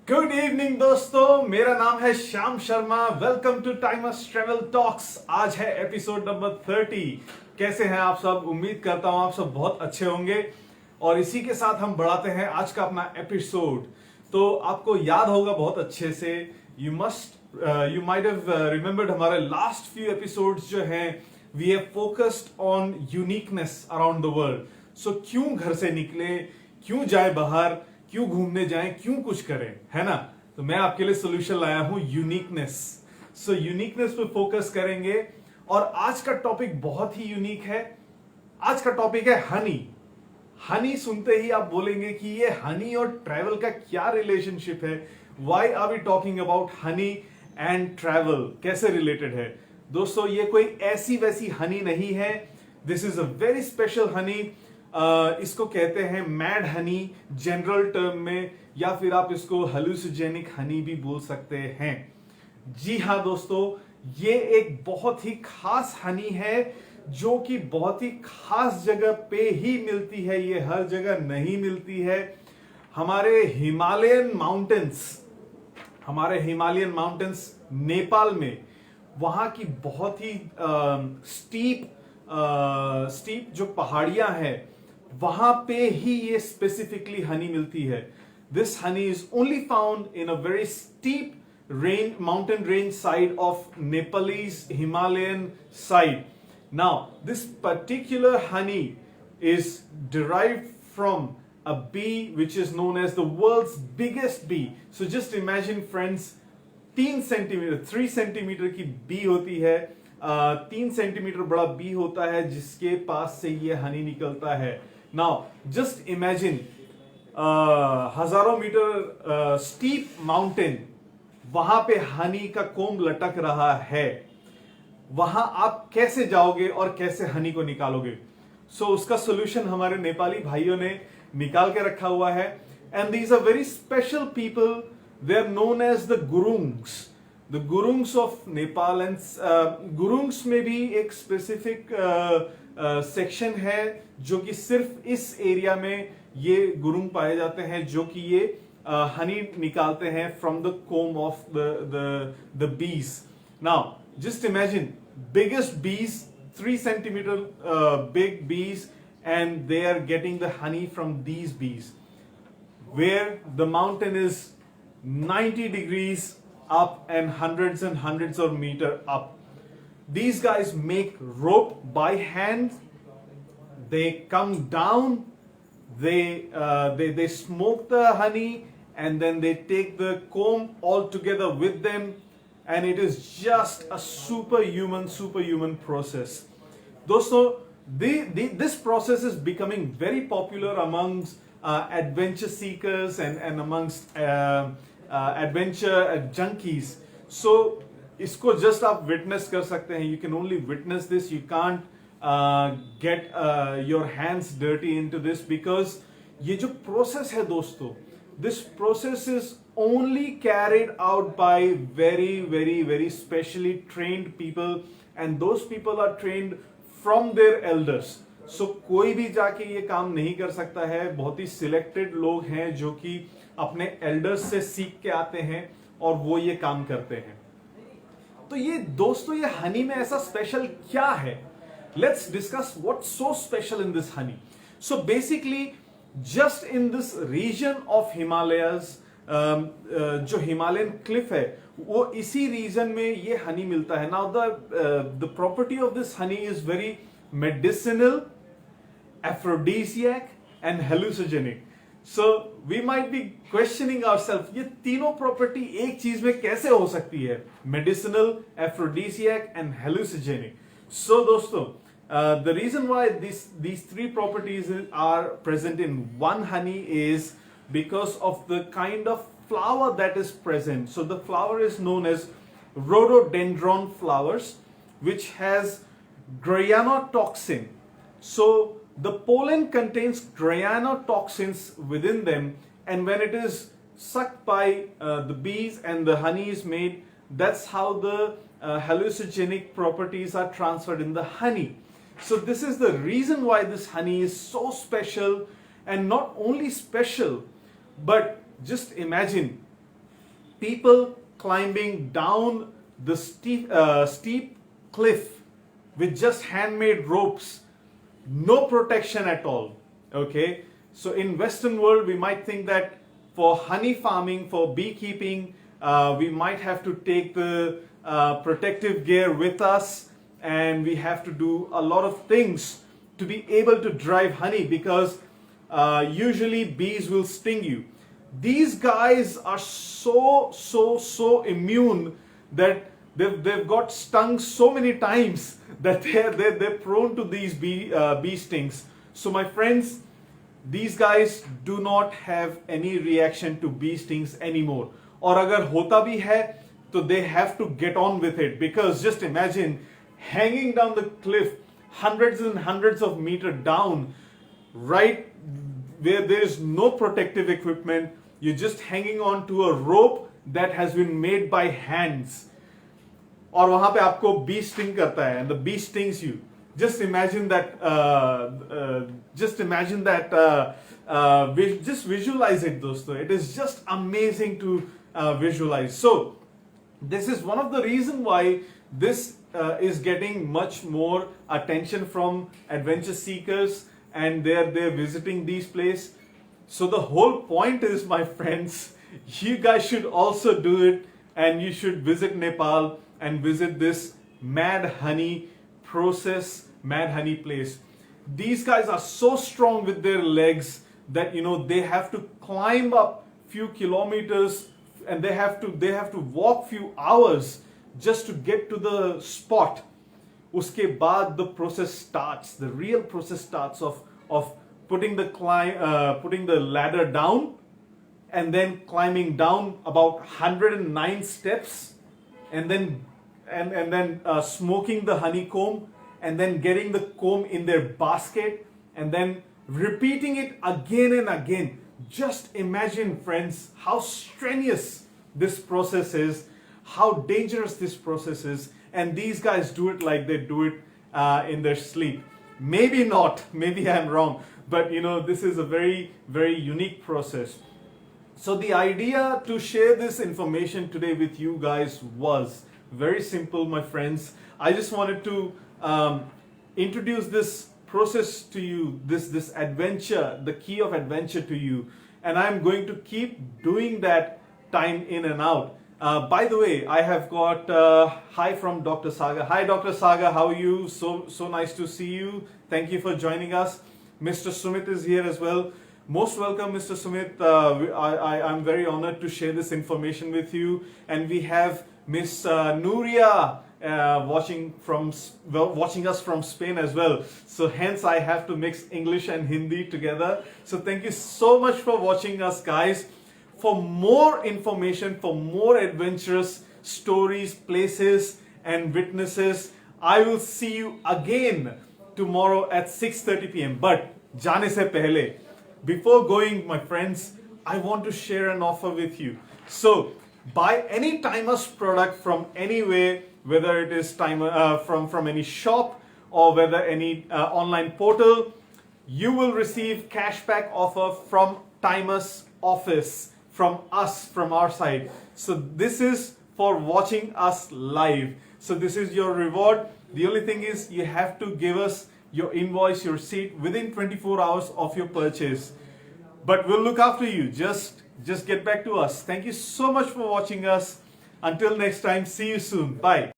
Good evening दोस्तों, मेरा नाम है Shyam Sharma. Welcome to Timers Travel Talks. आज है एपिसोड नंबर 30। कैसे हैं आप सब? उम्मीद करता हूं आप सब बहुत अच्छे होंगे। और इसी के साथ हम बढ़ाते हैं आज का अपना एपिसोड। तो आपको याद होगा बहुत अच्छे से, यू माइट हैव रिमेंबर्ड हमारे लास्ट फ्यू एपिसोड्स जो हैं, we have focused on uniqueness around the world. So क्यों घर से निकले, क्यों जाए बाहर, क्यों घूमने जाएं, क्यों कुछ करें, है ना? तो मैं आपके लिए सोल्यूशन लाया हूं, यूनिकनेस। सो यूनिकनेस पे फोकस करेंगे। और आज का टॉपिक बहुत ही यूनिक है। आज का टॉपिक है हनी। हनी सुनते ही आप बोलेंगे कि ये हनी और ट्रैवल का क्या रिलेशनशिप है? Why are we talking about honey and travel? कैसे रिलेटेड है? दोस्तों, ये कोई ऐसी वैसी हनी नहीं है। This is a very special honey. इसको कहते हैं मैड हनी जनरल टर्म में, या फिर आप इसको हेलुसिजेनिक हनी भी बोल सकते हैं। जी हाँ दोस्तों, ये एक बहुत ही खास हनी है जो कि बहुत ही खास जगह पे ही मिलती है। ये हर जगह नहीं मिलती है। हमारे हिमालयन माउंटेन्स नेपाल में, वहां की बहुत ही स्टीप जो पहाड़ियां हैं, वहां पे ही ये स्पेसिफिकली हनी मिलती है। This honey is only found in a very steep mountain range side of Nepalese Himalayan side. Now, this particular honey is derived from a bee which is known as the world's biggest bee. So just imagine friends, 3 centimetre 3 centimetre की B होती है। 3 centimetre बड़ा B होता है जिसके पास से ये हनी निकलता है। नाउ जस्ट इमेजिन, हजारों मीटर स्टीप माउंटेन, वहां पे हनी का कोम्ब लटक रहा है। वहां आप कैसे जाओगे और कैसे हनी को निकालोगे? सो उसका सोल्यूशन हमारे नेपाली भाइयों ने निकाल के रखा हुआ है। And these are very special people. They are known as the Gurungs of Nepal. And Gurungs में भी एक स्पेसिफिक सेक्शन है जो कि सिर्फ इस एरिया में ये गुरुंग पाए जाते हैं, जो कि ये हनी निकालते हैं from the comb of the bees. Now just imagine, biggest bees, 3 centimeter big bees, and they are getting the honey from these bees, where the mountain is 90 degrees up and hundreds of meter up. These guys make rope by hand. They come down, they smoke the honey, and then they take the comb all together with them. And it is just a superhuman process. दोस्तों, this process is becoming very popular amongst adventure seekers and amongst adventure junkies. So इसको just आप witness कर सकते हैं. You can only witness this. You can't get your hands dirty into this, because ये जो process है दोस्तों, this process is only carried out by very specially trained people, and those people are trained from their elders. So कोई भी जाके ये काम नहीं कर सकता है। बहुत ही सिलेक्टेड लोग हैं जो कि अपने एल्डर्स से सीख के आते हैं और वो ये काम करते हैं। तो ये दोस्तों, ये हनी में ऐसा स्पेशल क्या है? Let's discuss what's so special in this honey. So basically, just in this region of Himalayas, जो हिमालयन क्लिफ है, वो इसी रीजन में ये हनी मिलता है। Now the property of this honey is very medicinal, aphrodisiac and hallucinogenic. So we might be questioning ourself, ये तीनों प्रॉपर्टी एक चीज में कैसे हो सकती है? Medicinal, aphrodisiac and hallucinogenic. So दोस्तों, the reason why these 3 properties are present in one honey is because of the kind of flower that is present. So the flower is known as rhododendron flowers, which has granotoxin. So the pollen contains granotoxins within them, and when it is sucked by the bees and the honey is made, that's how the hallucinogenic properties are transferred in the honey. So this is the reason why this honey is so special. And not only special, but just imagine, People climbing down the steep cliff with just handmade ropes, no protection at all. Okay, so in Western world we might think that for honey farming, for beekeeping, we might have to take the protective gear with us, and we have to do a lot of things to be able to drive honey, because usually bees will sting you. These guys are so immune that they've got stung so many times that they're prone to these bee stings. So my friends, these guys do not have any reaction to bee stings anymore. और अगर होता भी है तो they have to get on with it, because just imagine hanging down the cliff hundreds and hundreds of meters down, right where there is no protective equipment. You're just hanging on to a rope that has been made by hands. और वहां पे आपको bee sting करता है, and the bee stings you. Just imagine that. Just visualize it, dosto. It is just amazing to visualize. So this is one of the reasons why this is getting much more attention from adventure seekers, and they're visiting these places. So the whole point is, my friends, you guys should also do it, and you should visit Nepal and visit this Mad Honey process, Mad Honey place. These guys are so strong with their legs that they have to climb up few kilometers, and they have to walk few hours just to get to the spot. Uske baad the process starts, the real process starts of putting the ladder down, and then climbing down about 109 steps, and then smoking the honeycomb, and then getting the comb in their basket, and then repeating it again and again. Just imagine, friends, how strenuous this process is, how dangerous this process is, and these guys do it like they do it in their sleep. Maybe not, maybe I'm wrong, but this is a very, very unique process. So the idea to share this information today with you guys was very simple, my friends. I just wanted to introduce this process to you, this adventure, the key of adventure to you, and I'm going to keep doing that time in and out. By the way, I have got hi from Dr. Saga. Hi Dr. Saga, how are you? So nice to see you. Thank you for joining us. Mr. Sumit is here as well. Most welcome, Mr. Sumit. I'm very honored to share this information with you. And we have Miss Nuria watching us from Spain as well. So hence I have to mix English and Hindi together. So thank you so much for watching us, guys. For more information, for more adventurous stories, places and witnesses, I will see you again tomorrow at 6:30 p.m. But जाने से पहले, before going, my friends, I want to share an offer with you. So buy any Timus product from anywhere, whether it is from any shop or whether any online portal, you will receive cashback offer from Timus office, from us, from our side. So this is for watching us live. So this is your reward. The only thing is you have to give us your invoice, your receipt within 24 hours of your purchase. But we'll look after you. Just get back to us. Thank you so much for watching us. Until next time, see you soon. Bye.